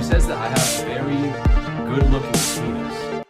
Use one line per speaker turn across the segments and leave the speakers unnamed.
says that I have very good-looking penis.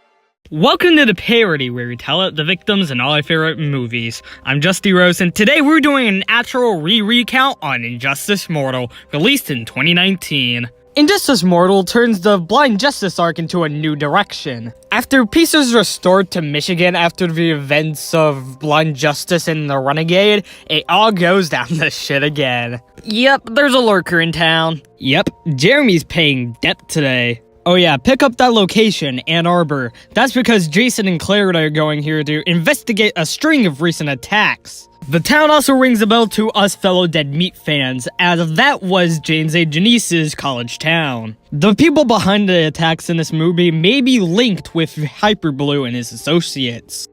Welcome to the Parody, where we tell out the victims and all our favorite movies. I'm Justi Rose, and today we're doing an actual recount on Injustice Mortal, released in 2019. Injustice Mortal turns the Blind Justice arc into a new direction. After peace is restored to Michigan after the events of Blind Justice and the Renegade, it all goes down the shit again. Yep, there's a lurker in town. Yep, Jeremy's paying debt today. Oh yeah, pick up that location, Ann Arbor. That's because Jason and Claire are going here to investigate a string of recent attacks. The town also rings a bell to us fellow Dead Meat fans, as that was James A. Janice's college town. The people behind the attacks in this movie may be linked with Hyperblue and his associates.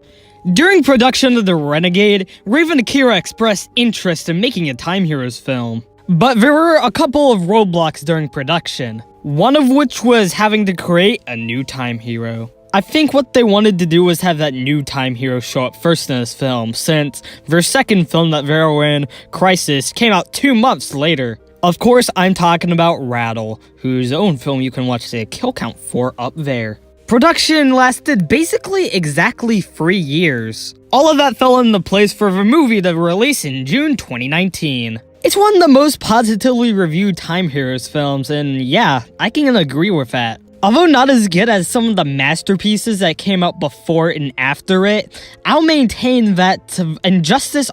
During production of The Renegade, Raven Akira expressed interest in making a Time Heroes film. But there were a couple of roadblocks during production, one of which was having to create a new Time Hero. I think what they wanted to do was have that new Time Hero show up first in this film, since their second film that they were in, Crisis, came out 2 months later. Of course, I'm talking about Rattle, whose own film you can watch the kill count for up there. Production lasted basically exactly 3 years. All of that fell into place for the movie to release in June 2019. It's one of the most positively reviewed Time Heroes films, and yeah, I can agree with that. Although not as good as some of the masterpieces that came out before and after it, I'll maintain that Injustice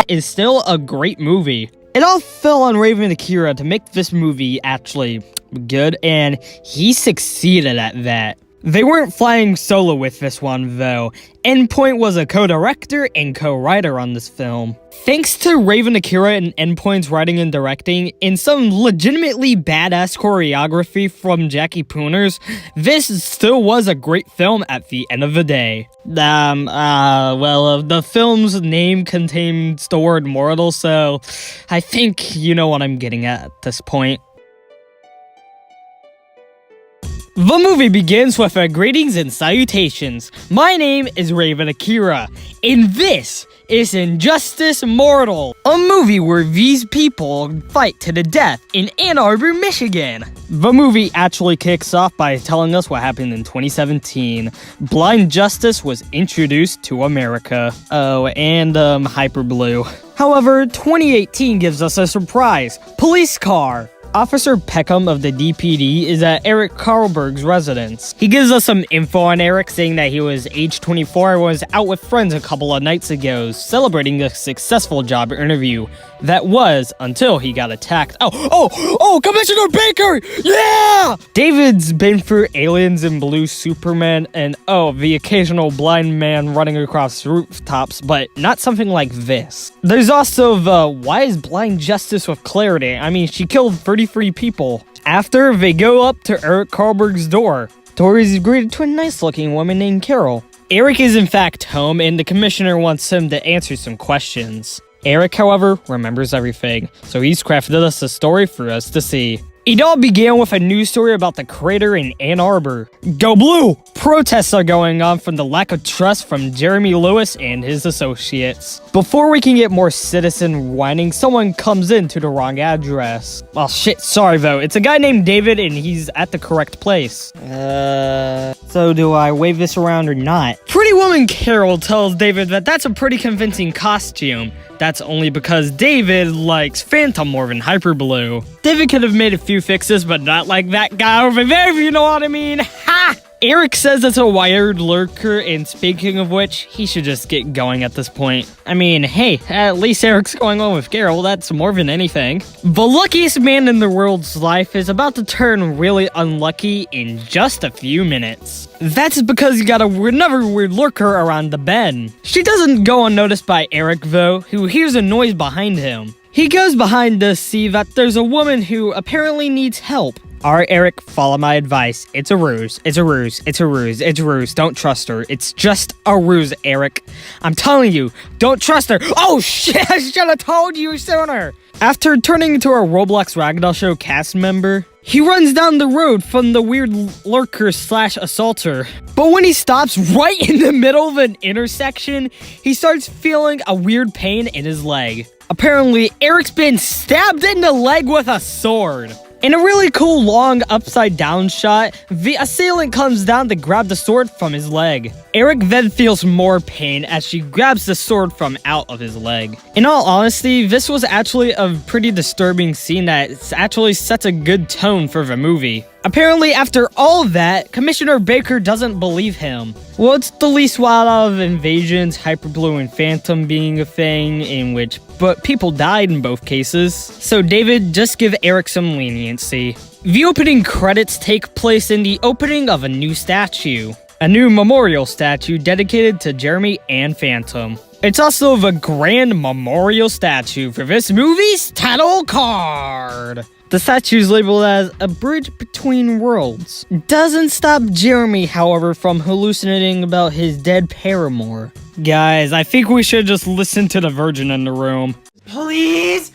is still a great movie. It all fell on Raven Akira to make this movie actually good, and he succeeded at that. They weren't flying solo with this one, though. Endpoint was a co-director and co-writer on this film. Thanks to Raven Akira and Endpoint's writing and directing, and some legitimately badass choreography from Jackie Pooners, this still was a great film at the end of the day. The film's name contains the word mortal, so I think you know what I'm getting at this point. The movie begins with a greetings and salutations. My name is Raven Akira, and this is Injustice Mortal, a movie where these people fight to the death in Ann Arbor, Michigan. The movie actually kicks off by telling us what happened in 2017. Blind Justice was introduced to America. Oh, and Hyperblue. However, 2018 gives us a surprise. Police car. Officer Peckham of the DPD is at Eric Carlberg's residence. He gives us some info on Eric, saying that he was age 24 and was out with friends a couple of nights ago, celebrating a successful job interview. That was until he got attacked. Oh, Commissioner Baker! Yeah! David's been through Aliens and Blue Superman and the occasional blind man running across rooftops, but not something like this. There's also the why is Blind Justice with clarity? I mean, she killed 33 people. After, they go up to Eric Carlberg's door. Tori is greeted to a nice-looking woman named Carol. Eric is in fact home, and the commissioner wants him to answer some questions. Eric, however, remembers everything, so he's crafted us a story for us to see. It all began with a news story about the crater in Ann Arbor. Go Blue! Protests are going on from the lack of trust from Jeremy Lewis and his associates. Before we can get more citizen whining, someone comes in to the wrong address. Well, shit, sorry though. It's a guy named David and he's at the correct place. So do I wave this around or not? Pretty Woman Carol tells David that that's a pretty convincing costume. That's only because David likes Phantom more than Hyperblue. David could have made a few fixes, but not like that guy over there, if you know what I mean. Ha! Eric says it's a wired lurker, and speaking of which, he should just get going at this point. I mean, hey, at least Eric's going on with Carol, that's more than anything. The luckiest man in the world's life is about to turn really unlucky in just a few minutes. That's because you got another weird lurker around the bend. She doesn't go unnoticed by Eric, though, who hears a noise behind him. He goes behind to see that there's a woman who apparently needs help. Alright, Eric, follow my advice. It's a ruse. It's a ruse. It's a ruse. It's a ruse. Don't trust her. It's just a ruse, Eric. I'm telling you, don't trust her. Oh shit, I should have told you sooner. After turning into a Roblox Ragdoll Show cast member, he runs down the road from the weird lurker/assaulter. But when he stops right in the middle of an intersection, he starts feeling a weird pain in his leg. Apparently, Eric's been stabbed in the leg with a sword. In a really cool long upside down shot, the assailant comes down to grab the sword from his leg. Eric then feels more pain as she grabs the sword from out of his leg. In all honesty, this was actually a pretty disturbing scene that actually sets a good tone for the movie. Apparently, after all of that, Commissioner Baker doesn't believe him. Well, it's the least wild out of invasions, Hyperblue and Phantom being a thing, but people died in both cases. So David, just give Eric some leniency. The opening credits take place in the opening of a new statue. A new memorial statue dedicated to Jeremy and Phantom. It's also the grand memorial statue for this movie's title card. The statue is labeled as a bridge between worlds. Doesn't stop Jeremy, however, from hallucinating about his dead paramour. Guys, I think we should just listen to the virgin in the room.
Please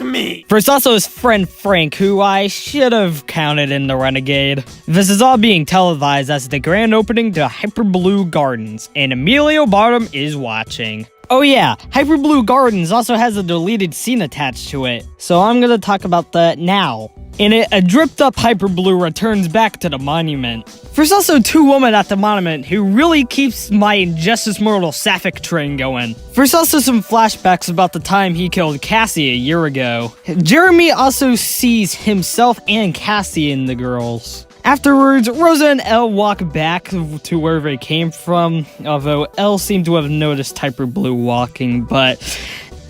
me.
There's also his friend Frank, who I should have counted in the Renegade. This is all being televised as the grand opening to Hyperblue Gardens, and Emilio Bottom is watching. Oh yeah, Hyperblue Gardens also has a deleted scene attached to it, so I'm gonna talk about that now. In it, a dripped-up Hyperblue returns back to the monument. There's also two women at the monument who really keeps my Injustice Mortal Sapphic train going. There's also some flashbacks about the time he killed Cassie a year ago. Jeremy also sees himself and Cassie in the girls. Afterwards, Rosa and Elle walk back to where they came from, although Elle seemed to have noticed Hyperblue walking, but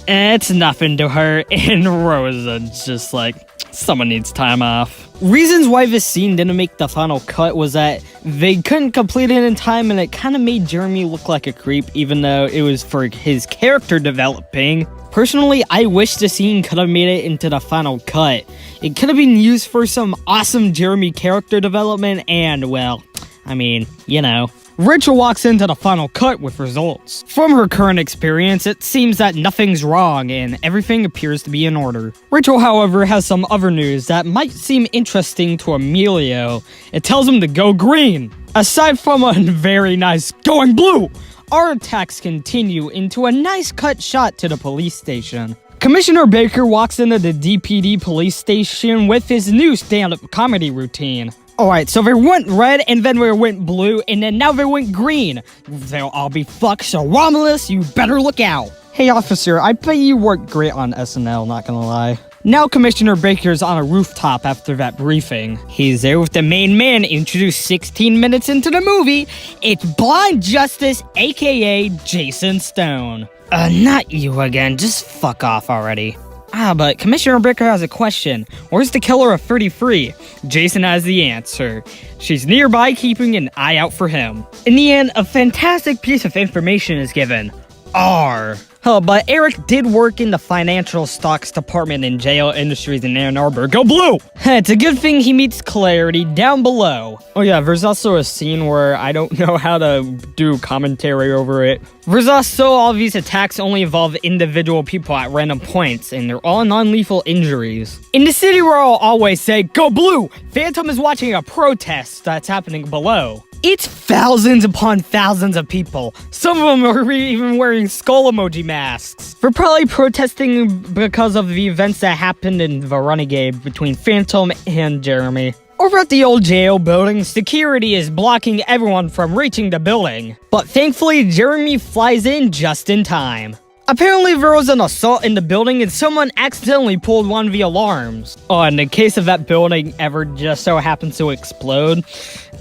it's nothing to her, and Rosa's just like, someone needs time off. Reasons why this scene didn't make the final cut was that they couldn't complete it in time, and it kind of made Jeremy look like a creep, even though it was for his character developing. Personally, I wish the scene could have made it into the final cut. It could have been used for some awesome Jeremy character development, and well, I mean, you know. Rachel walks into the final cut with results. From her current experience, it seems that nothing's wrong and everything appears to be in order. Rachel, however, has some other news that might seem interesting to Emilio. It tells him to go green. Aside from a very nice going blue, our attacks continue into a nice cut shot to the police station. Commissioner Baker walks into the DPD police station with his new stand-up comedy routine. Alright, so they went red, and then they went blue, and then now they went green. They'll all be fucked, so Romulus, you better look out. Hey officer, I bet you worked great on SNL, not gonna lie. Now Commissioner Baker's on a rooftop after that briefing. He's there with the main man introduced 16 minutes into the movie. It's Blind Justice, aka Jason Stone. Not you again, just fuck off already. But Commissioner Baker has a question. Where's the killer of 33? Jason has the answer. She's nearby keeping an eye out for him. In the end, a fantastic piece of information is given. R. But Eric did work in the financial stocks department in JL Industries in Ann Arbor. Go blue! It's a good thing he meets Clarity down below. Oh yeah, there's also a scene where I don't know how to do commentary over it. There's also all these attacks only involve individual people at random points, and they're all non-lethal injuries. In the city where I'll always say, go blue! Phantom is watching a protest that's happening below. It's thousands upon thousands of people. Some of them are even wearing skull emoji masks. They're probably protesting because of the events that happened in the Renegade between Phantom and Jeremy. Over at the old jail building, security is blocking everyone from reaching the building. But thankfully, Jeremy flies in just in time. Apparently there was an assault in the building and someone accidentally pulled one of the alarms. Oh, and in case of that building ever just so happens to explode,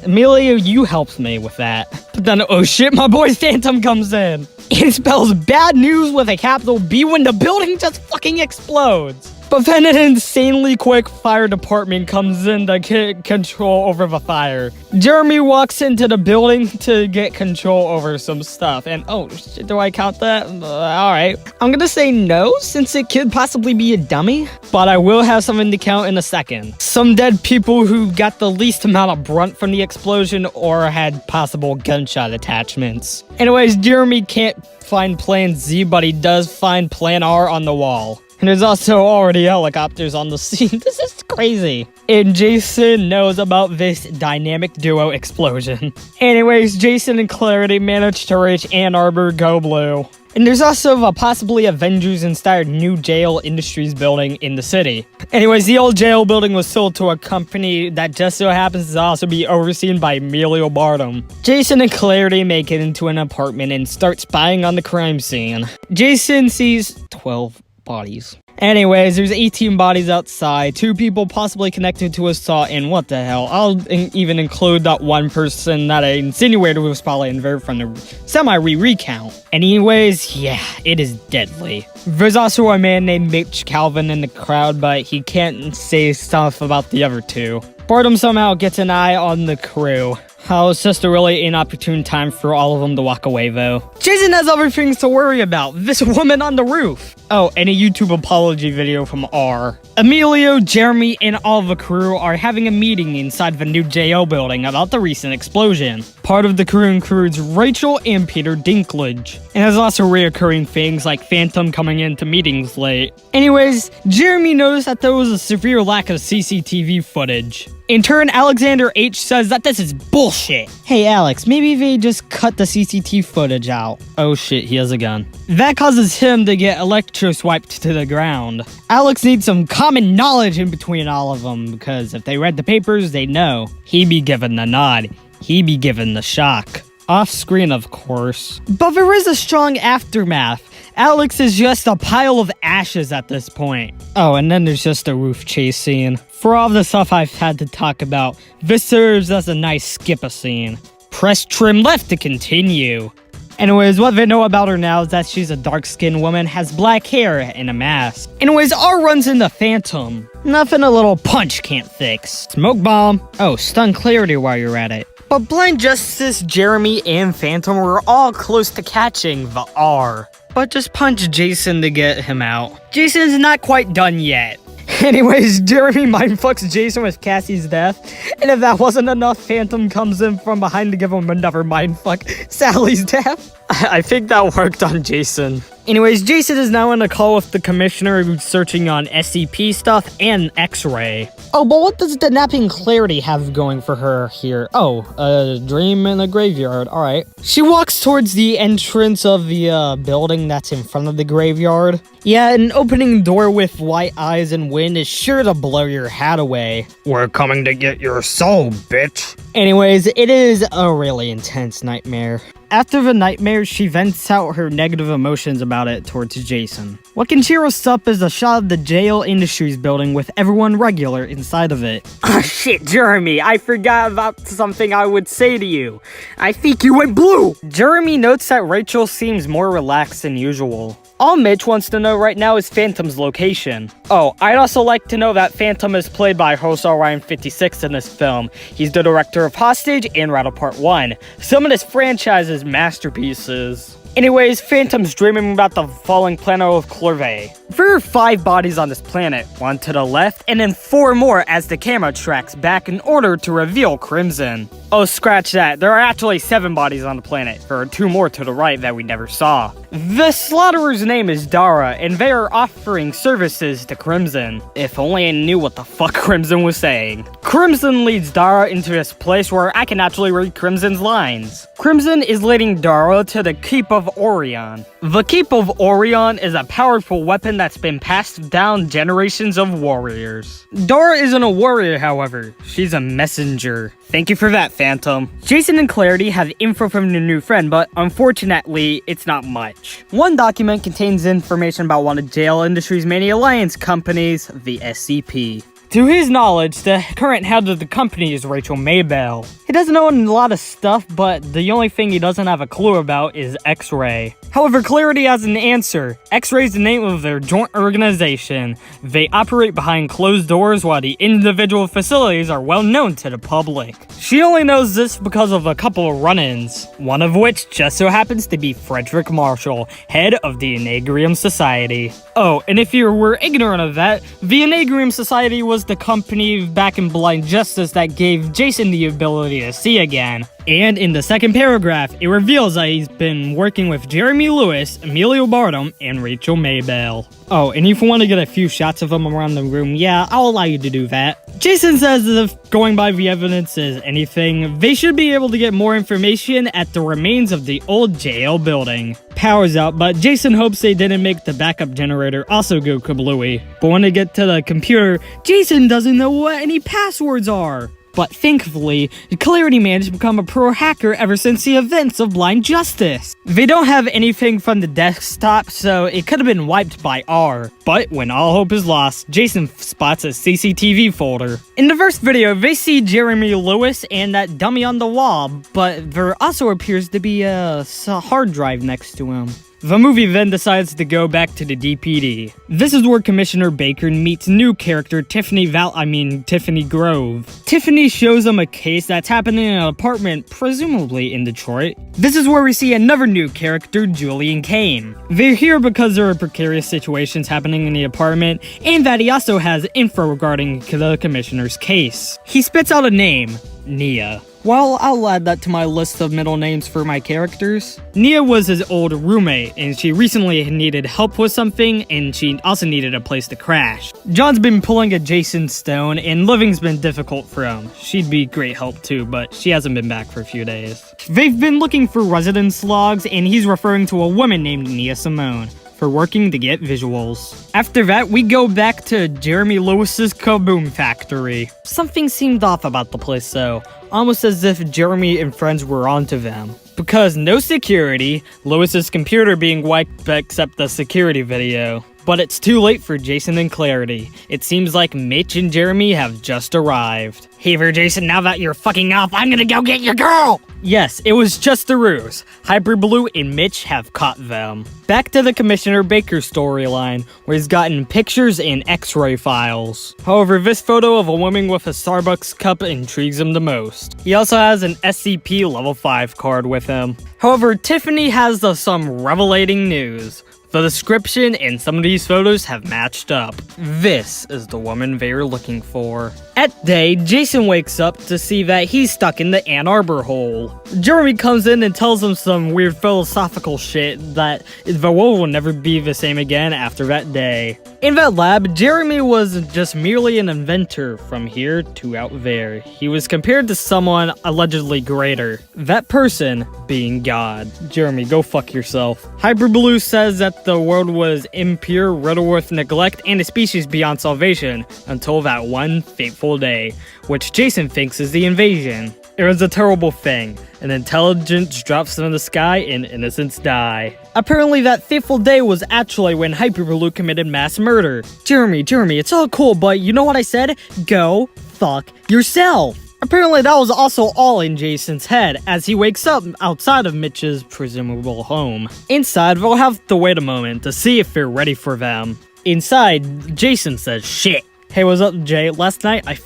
Emilio, you helped me with that. But then, oh shit, my boy Phantom comes in. It spells bad news with a capital B when the building just fucking explodes. But then an insanely quick fire department comes in to get control over the fire. Jeremy walks into the building to get control over some stuff. And oh, shit, do I count that? Alright. I'm gonna say no, since it could possibly be a dummy. But I will have something to count in a second. Some dead people who got the least amount of brunt from the explosion or had possible gunshot attachments. Anyways, Jeremy can't find Plan Z, but he does find Plan R on the wall. And there's also already helicopters on the scene. This is crazy. And Jason knows about this dynamic duo explosion. Anyways, Jason and Clarity managed to reach Ann Arbor, go blue. And there's also a possibly Avengers-inspired new jail industries building in the city. Anyways, the old jail building was sold to a company that just so happens to also be overseen by Emilio Bartum. Jason and Clarity make it into an apartment and start spying on the crime scene. Jason sees 12 bodies. Anyways, there's 18 bodies outside, 2 people possibly connected to assault, and what the hell, I'll even include that one person that I insinuated was probably involved from the semi-recount. Anyways, yeah, it is deadly. There's also a man named Mitch Calvin in the crowd, but he can't say stuff about the other 2. Bartum somehow gets an eye on the crew. Oh, it's just a really inopportune time for all of them to walk away, though. Jason has other things to worry about. This woman on the roof. Oh, and a YouTube apology video from R. Emilio, Jeremy, and all the crew are having a meeting inside the new JO building about the recent explosion. Part of the crew includes Rachel and Peter Dinklage. And there's also reoccurring things like Phantom coming into meetings late. Anyways, Jeremy noticed that there was a severe lack of CCTV footage. In turn, Alexander H says that this is bullshit. Hey Alex, maybe they just cut the CCTV footage out. Oh shit, he has a gun. That causes him to get electro-swiped to the ground. Alex needs some common knowledge in between all of them, because if they read the papers, they'd know. He'd be given the nod. He'd be given the shock. Off screen, of course. But there is a strong aftermath. Alex is just a pile of ashes at this point. Oh, and then there's just a roof chase scene. For all the stuff I've had to talk about, this serves as a nice skip-a scene. Press trim left to continue. Anyways, what they know about her now is that she's a dark-skinned woman, has black hair, and a mask. Anyways, R runs into Phantom. Nothing a little punch can't fix. Smoke bomb. Oh, stun Clarity while you're at it. But Blind Justice, Jeremy, and Phantom were all close to catching the R. But just punch Jason to get him out. Jason's not quite done yet. Anyways, Jeremy mindfucks Jason with Cassie's death, and if that wasn't enough, Phantom comes in from behind to give him another mindfuck, Sally's death. I think that worked on Jason. Anyways, Jason is now in a call with the commissioner who's searching on SCP stuff and X-ray. Oh, but what does the napping Clarity have going for her here? Oh, a dream in a graveyard, alright. She walks towards the entrance of the building that's in front of the graveyard. Yeah, an opening door with white eyes and wind is sure to blow your hat away. We're coming to get your soul, bitch. Anyways, it is a really intense nightmare. After the nightmare, she vents out her negative emotions about it towards Jason. What can cheer us up is a shot of the jail industries building with everyone regular inside of it. Oh shit, Jeremy, I forgot about something I would say to you. I think you went blue! Jeremy notes that Rachel seems more relaxed than usual. All Mitch wants to know right now is Phantom's location. Oh, I'd also like to know that Phantom is played by Jose Ryan 56 in this film. He's the director of Hostage and Rattle Part 1. Some of this franchise's masterpieces. Anyways, Phantom's dreaming about the falling planet of Clorvay. There are 5 bodies on this planet, 1 to the left, and then 4 more as the camera tracks back in order to reveal Crimson. Oh, scratch that. There are actually 7 bodies on the planet. There are 2 more to the right that we never saw. The slaughterer name is Dara, and they are offering services to Crimson. If only I knew what the fuck Crimson was saying. Crimson leads Dara into this place where I can actually read Crimson's lines. Crimson is leading Dara to the Keep of Orion. The Keep of Orion is a powerful weapon that's been passed down generations of warriors. Dara isn't a warrior, however. She's a messenger. Thank you for that, Phantom. Jason and Clarity have info from their new friend, but unfortunately, it's not much. One document contains information about one of Jail Industries' many alliance companies, the SCP. To his knowledge, the current head of the company is Rachel Maybell. He doesn't know a lot of stuff, but the only thing he doesn't have a clue about is X-Ray. However, Clarity has an answer. X-Ray is the name of their joint organization. They operate behind closed doors while the individual facilities are well known to the public. She only knows this because of a couple of run-ins, one of which just so happens to be Frederick Marshall, head of the Enagrium Society. Oh, and if you were ignorant of that, the Enagrium Society was the company back in Blind Justice that gave Jason the ability to see again. And in the second paragraph, it reveals that he's been working with Jeremy Lewis, Emilio Bartum, and Rachel Maybell. Oh, and if you want to get a few shots of them around the room, yeah, I'll allow you to do that. Jason says that if going by the evidence is anything, they should be able to get more information at the remains of the old jail building. Power's out, but Jason hopes they didn't make the backup generator also go kablooey. But when they get to the computer, Jason doesn't know what any passwords are. But thankfully, Clarity managed to become a pro hacker ever since the events of Blind Justice. They don't have anything from the desktop, so it could have been wiped by R. But when all hope is lost, Jason spots a CCTV folder. In the first video, they see Jeremy Lewis and that dummy on the wall, but there also appears to be a hard drive next to him. The movie then decides to go back to the DPD. This is where Commissioner Baker meets new character Tiffany Grove. Tiffany shows him a case that's happening in an apartment, presumably in Detroit. This is where we see another new character, Julian Kane. They're here because there are precarious situations happening in the apartment, and that he also has info regarding the Commissioner's case. He spits out a name, Nia. Well, I'll add that to my list of middle names for my characters. Nia was his old roommate, and she recently needed help with something, and she also needed a place to crash. John's been pulling a Jason Stone, and living's been difficult for him. She'd be great help too, but she hasn't been back for a few days. They've been looking for residence logs, and he's referring to a woman named Nia Simone for working to get visuals. After that, we go back to Jeremy Lewis's Kaboom factory. Something seemed off about the place though, almost as if Jeremy and friends were onto them. Because no security, Lewis's computer being wiped except the security video. But it's too late for Jason and Clarity. It seems like Mitch and Jeremy have just arrived. Hey there, Jason, now that you're fucking off, I'm gonna go get your girl! Yes, it was just a ruse. Hyperblue and Mitch have caught them. Back to the Commissioner Baker storyline, where he's gotten pictures and x-ray files. However, this photo of a woman with a Starbucks cup intrigues him the most. He also has an SCP Level 5 card with him. However, Tiffany has some revelating news. The description and some of these photos have matched up. This is the woman they are looking for. At day, Jason wakes up to see that he's stuck in the Ann Arbor hole. Jeremy comes in and tells him some weird philosophical shit that the world will never be the same again after that day. In that lab, Jeremy was just merely an inventor from here to out there. He was compared to someone allegedly greater. That person being God. Jeremy, go fuck yourself. Hyperblue says that the world was impure, riddled with neglect, and a species beyond salvation, until that one fateful day, which Jason thinks is the invasion. It was a terrible thing. An intelligence drops from the sky and innocents die. Apparently that fateful day was actually when Hyperblue committed mass murder. Jeremy, it's all cool, but you know what I said? Go fuck yourself. Apparently that was also all in Jason's head, as he wakes up outside of Mitch's presumable home. Inside, we'll have to wait a moment to see if they're ready for them. Inside, Jason says shit. Hey, what's up, Jay? Last night, I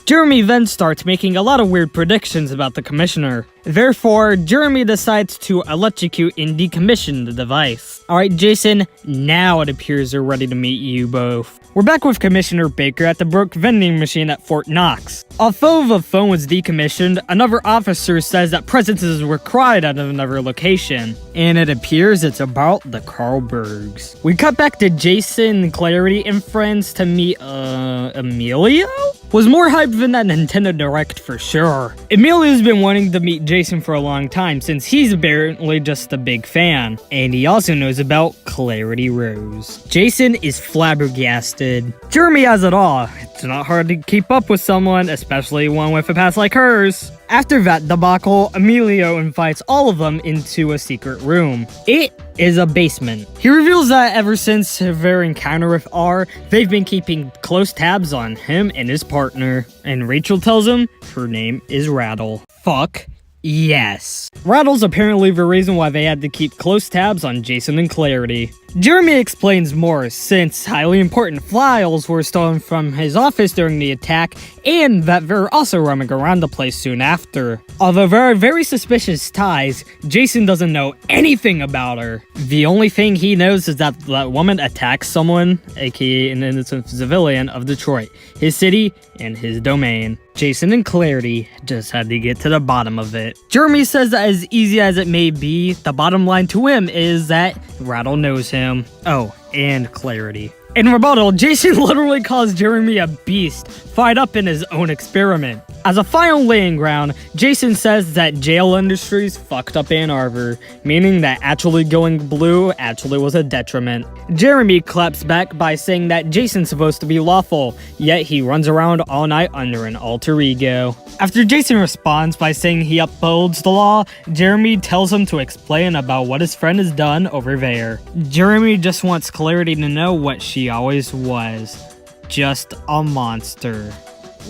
Jeremy then starts making a lot of weird predictions about the Commissioner. Therefore, Jeremy decides to electrocute and decommission the device. Alright, Jason, now it appears they're ready to meet you both. We're back with Commissioner Baker at the broke vending machine at Fort Knox. Although the phone was decommissioned, another officer says that presences were cried at another location. And it appears it's about the Carlbergs. We cut back to Jason, Clarity, and friends to meet, Emilio? Was more hyped than that Nintendo Direct for sure. Emilio's been wanting to meet Jason for a long time since he's apparently just a big fan. And he also knows about Clarity Rose. Jason is flabbergasted. Jeremy has it all. It's not hard to keep up with someone, especially one with a past like hers. After that debacle, Emilio invites all of them into a secret room. It is a basement. He reveals that ever since their encounter with R, they've been keeping close tabs on him and his partner. And Rachel tells him her name is Rattle. Fuck yes. Rattle's apparently the reason why they had to keep close tabs on Jason and Clarity. Jeremy explains more, since highly important files were stolen from his office during the attack, and that they're also roaming around the place soon after. Although very, very suspicious ties, Jason doesn't know anything about her. The only thing he knows is that that woman attacked someone, aka an innocent civilian of Detroit, his city, and his domain. Jason and Clarity just had to get to the bottom of it. Jeremy says that as easy as it may be, the bottom line to him is that Rattle knows him. Oh, and Clarity. In rebuttal, Jason literally calls Jeremy a beast, fired up in his own experiment. As a final laying ground, Jason says that jail industries fucked up Ann Arbor, meaning that actually going blue actually was a detriment. Jeremy claps back by saying that Jason's supposed to be lawful, yet he runs around all night under an alter ego. After Jason responds by saying he upholds the law, Jeremy tells him to explain about what his friend has done over there. Jeremy just wants Clarity to know what she always was. Just a monster.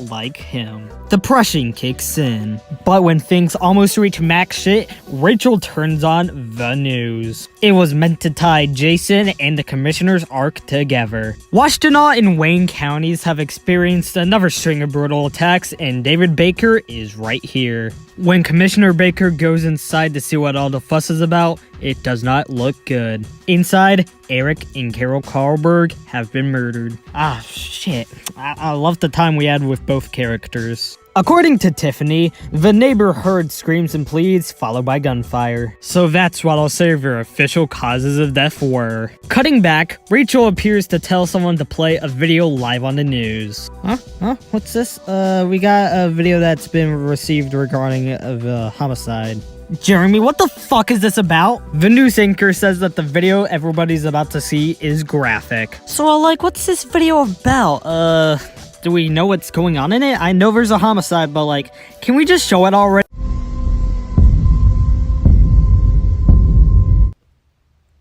Like him. Depression kicks in. But when things almost reach max shit, Rachel turns on the news. It was meant to tie Jason and the commissioner's arc together. Washtenaw and Wayne counties have experienced another string of brutal attacks, and David Baker is right here. When Commissioner Baker goes inside to see what all the fuss is about, it does not look good. Inside, Eric and Carol Karlberg have been murdered. Ah, shit. I love the time we had with both characters. According to Tiffany, the neighbor heard screams and pleads, followed by gunfire. So that's what I'll say their official causes of death were. Cutting back, Rachel appears to tell someone to play a video live on the news. Huh? What's this? We got a video that's been received regarding the homicide. Jeremy, what the fuck is this about? The news anchor says that the video everybody's about to see is graphic. So, what's this video about? Do we know what's going on in it? I know there's a homicide, but, can we just show it already?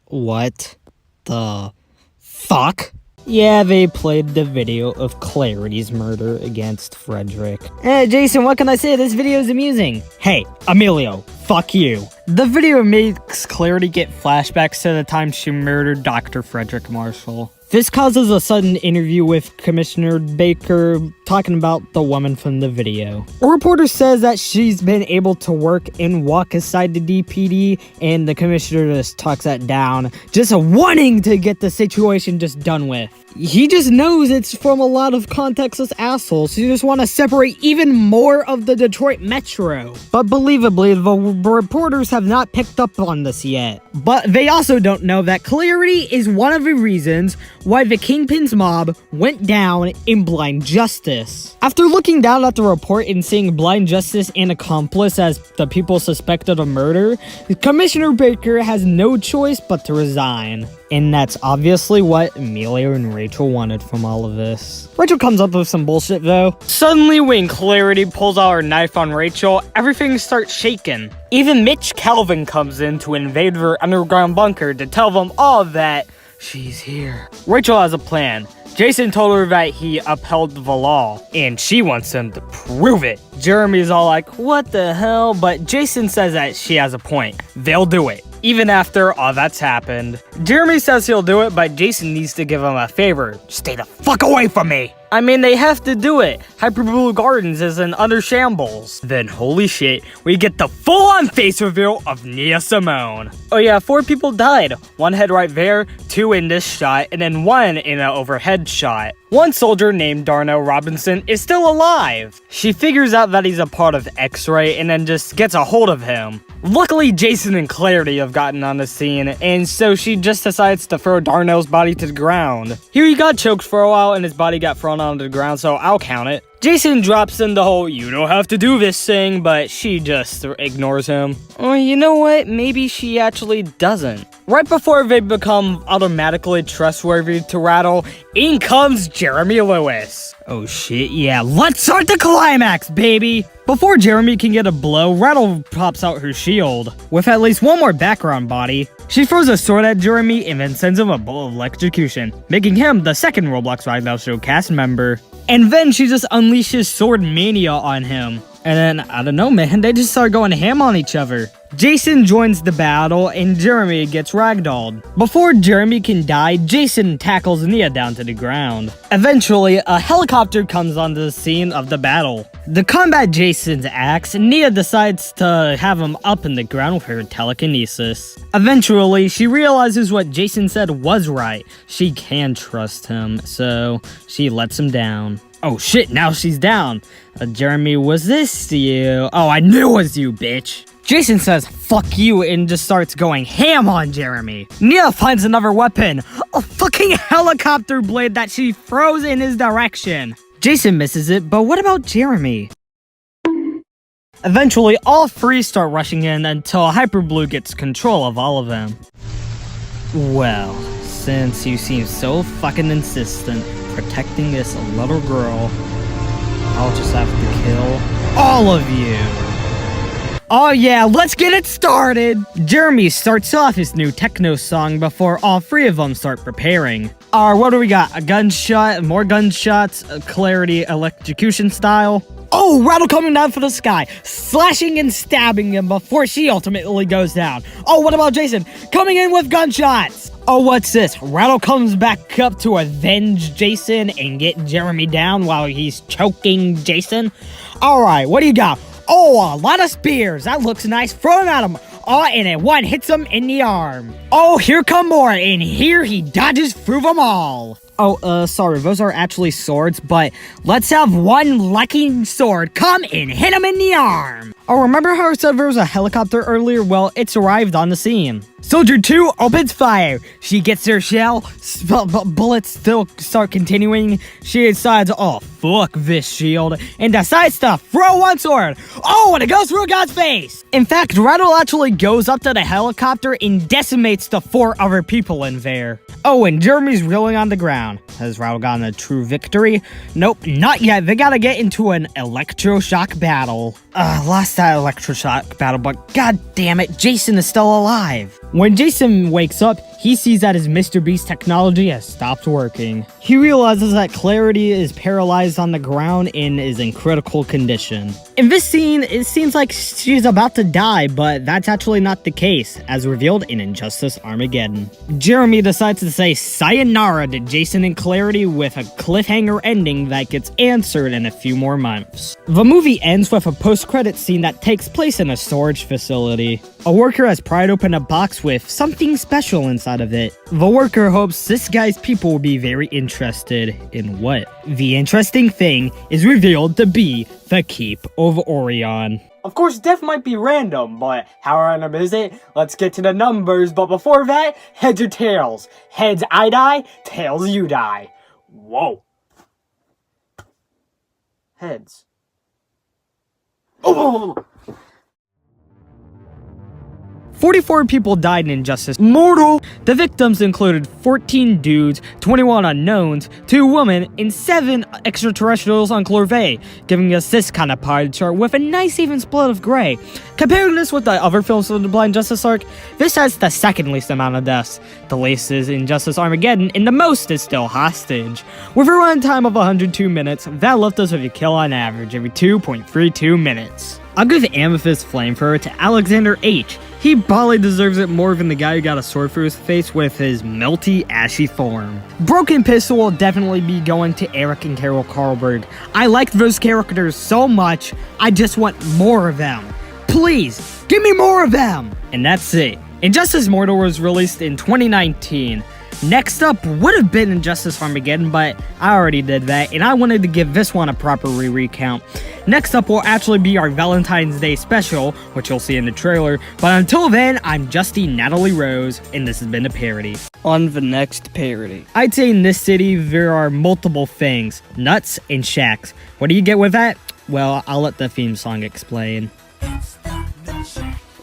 What the fuck? Yeah, they played the video of Clarity's murder against Frederick. Jason, what can I say? This video is amusing. Hey, Emilio, fuck you. The video makes Clarity get flashbacks to the time she murdered Dr. Frederick Marshall. This causes a sudden interview with Commissioner Baker talking about the woman from the video. A reporter says that she's been able to work and walk aside the DPD, and the commissioner just talks that down, just wanting to get the situation just done with. He just knows it's from a lot of contextless assholes who just want to separate even more of the Detroit Metro. But believably, the reporters have not picked up on this yet. But they also don't know that Clarity is one of the reasons why the Kingpin's mob went down in Blind Justice. After looking down at the report and seeing Blind Justice and accomplice as the people suspected of murder, Commissioner Baker has no choice but to resign. And that's obviously what Emilio and Rachel wanted from all of this. Rachel comes up with some bullshit though. Suddenly when Clarity pulls out her knife on Rachel, everything starts shaking. Even Mitch Calvin comes in to invade their underground bunker to tell them all that she's here. Rachel has a plan. Jason told her that he upheld the law, and she wants him to prove it. Jeremy's all like, what the hell? But Jason says that she has a point. They'll do it, even after all that's happened. Jeremy says he'll do it, but Jason needs to give him a favor. Stay the fuck away from me! I mean, they have to do it. Hyper Blue Gardens is in utter shambles. Then, holy shit, we get the full-on face reveal of Nia Simone. Oh yeah, 4 people died. 1 head right there, 2 in this shot, and then 1 in an overhead shot. 1 soldier named Darnell Robinson is still alive. She figures out that he's a part of X-Ray and then just gets a hold of him. Luckily, Jason and Clarity have gotten on the scene, and so she just decides to throw Darnell's body to the ground. Here he got choked for a while and his body got thrown onto the ground, so I'll count it. Jason drops in the whole, you don't have to do this thing, but she just ignores him. Or you know what, maybe she actually doesn't. Right before they become automatically trustworthy to Rattle, in comes Jeremy Lewis. Oh shit, yeah, let's start the climax, baby! Before Jeremy can get a blow, Rattle pops out her shield. With at least 1 more background body, she throws a sword at Jeremy and then sends him a bolt of electrocution, making him the second Roblox Ride Now Show cast member. And then she just unleashes sword mania on him. And then, I don't know man, they just start going ham on each other. Jason joins the battle and Jeremy gets ragdolled. Before Jeremy can die, Jason tackles Nia down to the ground. Eventually, a helicopter comes onto the scene of the battle. To combat Jason's axe, Nia decides to have him up in the ground with her telekinesis. Eventually, she realizes what Jason said was right. She can trust him, so she lets him down. Oh shit, now she's down. Jeremy, was this you? Oh, I knew it was you, bitch. Jason says, fuck you, and just starts going ham on Jeremy. Nia finds another weapon, a fucking helicopter blade that she throws in his direction. Jason misses it, but what about Jeremy? Eventually, all three start rushing in until Hyperblue gets control of all of them. Well, since you seem so fucking insistent protecting this little girl, I'll just have to kill all of you. Oh yeah, let's get it started! Jeremy starts off his new techno song before all three of them start preparing. What do we got? A gunshot, more gunshots, Clarity electrocution style. Oh, Rattle coming down from the sky, slashing and stabbing him before she ultimately goes down. Oh, what about Jason? Coming in with gunshots! Oh, what's this? Rattle comes back up to avenge Jason and get Jeremy down while he's choking Jason. Alright, what do you got? Oh, a lot of spears. That looks nice. Throw him at him. Oh, and it one hits him in the arm. Oh, here come more. And here he dodges through them all. Oh, sorry. Those are actually swords, but let's have one lucky sword come and hit him in the arm. Oh, remember how I said there was a helicopter earlier? Well, it's arrived on the scene. Soldier 2 opens fire. She gets her shell. Bullets still start continuing. She decides, oh, fuck this shield, and decides to throw one sword. Oh, and it goes through a guy's face. In fact, Rattle actually goes up to the helicopter and decimates the 4 other people in there. Oh, and Jeremy's reeling on the ground. Has Rattle gotten a true victory? Nope, not yet. They gotta get into an electroshock battle. Lost that electroshock battle, but god damn it, Jason is still alive. When Jason wakes up, he sees that his Mr. Beast technology has stopped working. He realizes that Clarity is paralyzed on the ground and is in critical condition. In this scene, it seems like she's about to die, but that's actually not the case, as revealed in Injustice Armageddon. Jeremy decides to say sayonara to Jason and Clarity with a cliffhanger ending that gets answered in a few more months. The movie ends with a post-credit scene that takes place in a storage facility. A worker has pried open a box with something special inside of it. The worker hopes this guy's people will be very interested in what? The interesting thing is revealed to be the Keep of Orion. Of course, death might be random, but how random is it? Let's get to the numbers, but before that, heads or tails? Heads, I die. Tails, you die. Whoa. Heads. Oh! 44 people died in Injustice Mortal. The victims included 14 dudes, 21 unknowns, 2 women, and 7 extraterrestrials on Clorvay, giving us this kind of pie chart with a nice even split of gray. Comparing this with the other films of the Blind Justice arc, this has the second least amount of deaths. The least is Injustice Armageddon, and the most is still Hostage. With a runtime of 102 minutes, that left us with a kill on average every 2.32 minutes. I'll give Amethyst Flamethrower to Alexander H. He probably deserves it more than the guy who got a sword through his face with his melty, ashy form. Broken Pistol will definitely be going to Eric and Carol Karlberg. I liked those characters so much, I just want more of them. Please, give me more of them! And that's it. Injustice Mortal was released in 2019. Next up would have been Injustice Armageddon, but I already did that, and I wanted to give this one a proper recount. Next up will actually be our Valentine's Day special, which you'll see in the trailer, but until then, I'm Justi Natalie Rose, and this has been a parody. On the next parody. I'd say in this city, there are multiple things, nuts and shacks. What do you get with that? Well, I'll let the theme song explain.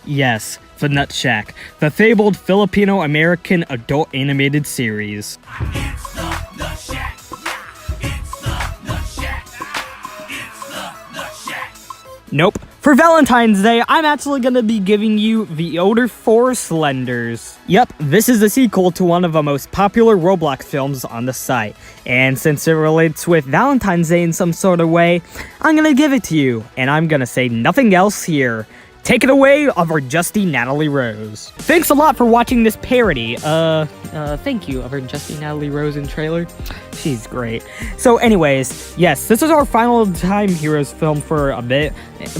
Yes, The Nut Shack, the fabled Filipino-American adult animated series.
It's the Nut Shack. It's the Nut Shack. It's the Nut Shack.
Nope. For Valentine's Day, I'm actually gonna be giving you The Older 4 Slenders. Yep, this is a sequel to one of the most popular Roblox films on the site. And since it relates with Valentine's Day in some sort of way, I'm gonna give it to you. And I'm gonna say nothing else here. Take it away of our Justi Natalie Rose. Thanks a lot for watching this parody. Thank you of our Justi Natalie Rose in trailer. She's great. So anyways, yes, this is our final Time Heroes film for a bit,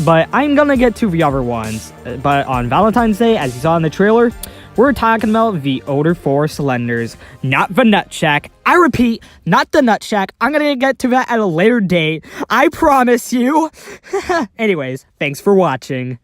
but I'm gonna get to the other ones. But on Valentine's Day, as you saw in the trailer, we're talking about the older four Slenders, not the Nut Shack. I repeat, not the Nut Shack. I'm gonna get to that at a later date. I promise you. Anyways, thanks for watching.